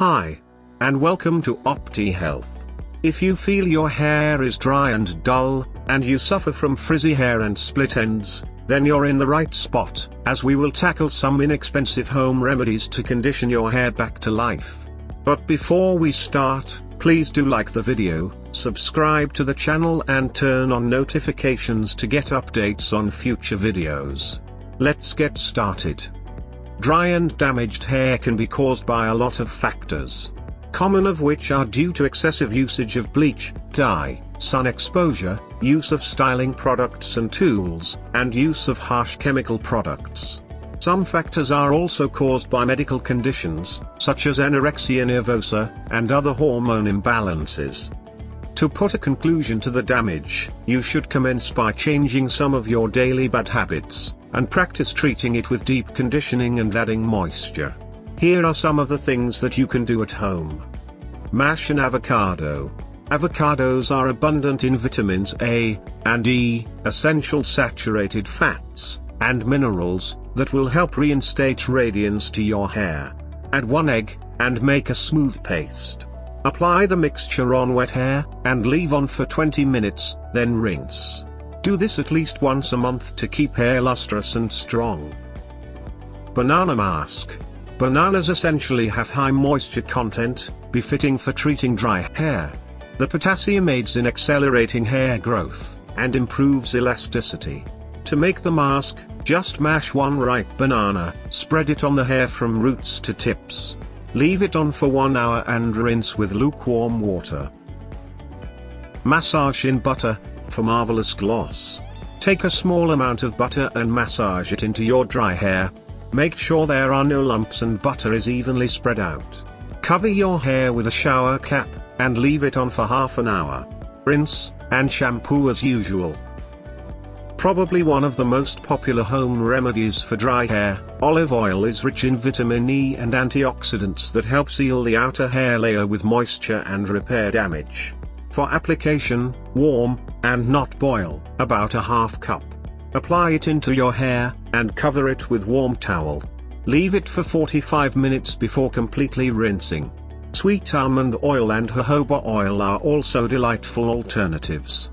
Hi, and welcome to Opti Health. If you feel your hair is dry and dull, and you suffer from frizzy hair and split ends, then you're in the right spot, as we will tackle some inexpensive home remedies to condition your hair back to life. But before we start, please do like the video, subscribe to the channel and turn on notifications to get updates on future videos. Let's get started. Dry and damaged hair can be caused by a lot of factors, common of which are due to excessive usage of bleach, dye, sun exposure, use of styling products and tools, and use of harsh chemical products. Some factors are also caused by medical conditions, such as anorexia nervosa, and other hormone imbalances. To put a conclusion to the damage, you should commence by changing some of your daily bad habits, and practice treating it with deep conditioning and adding moisture. Here are some of the things that you can do at home. Mash an avocado. Avocados are abundant in vitamins A and E, essential saturated fats, and minerals, that will help reinstate radiance to your hair. Add 1 egg, and make a smooth paste. Apply the mixture on wet hair, and leave on for 20 minutes, then rinse. Do this at least once a month to keep hair lustrous and strong. Banana mask. Bananas essentially have high moisture content, befitting for treating dry hair. The potassium aids in accelerating hair growth, and improves elasticity. To make the mask, just mash 1 ripe banana, spread it on the hair from roots to tips. Leave it on for 1 hour and rinse with lukewarm water. Massage in butter. For marvelous gloss, take a small amount of butter and massage it into your dry hair. Make sure there are no lumps and butter is evenly spread out. Cover your hair with a shower cap, and leave it on for half an hour. Rinse, and shampoo as usual. Probably one of the most popular home remedies for dry hair, olive oil is rich in vitamin E and antioxidants that help seal the outer hair layer with moisture and repair damage. For application, warm, and not boil, about a ½ cup. Apply it into your hair, and cover it with warm towel. Leave it for 45 minutes before completely rinsing. Sweet almond oil and jojoba oil are also delightful alternatives.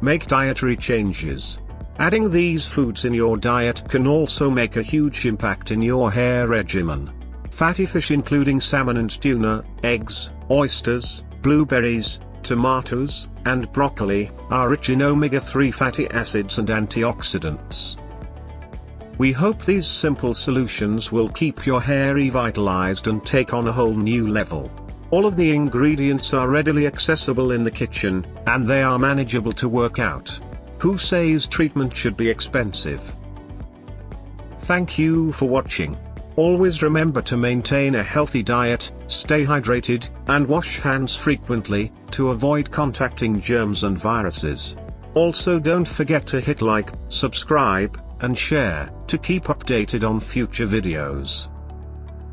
Make dietary changes. Adding these foods in your diet can also make a huge impact in your hair regimen. Fatty fish including salmon and tuna, eggs, oysters, blueberries, tomatoes, and broccoli, are rich in omega-3 fatty acids and antioxidants. We hope these simple solutions will keep your hair revitalized and take on a whole new level. All of the ingredients are readily accessible in the kitchen, and they are manageable to work out. Who says treatment should be expensive? Thank you for watching. Always remember to maintain a healthy diet, stay hydrated, and wash hands frequently, to avoid contacting germs and viruses. Also don't forget to hit like, subscribe, and share, to keep updated on future videos.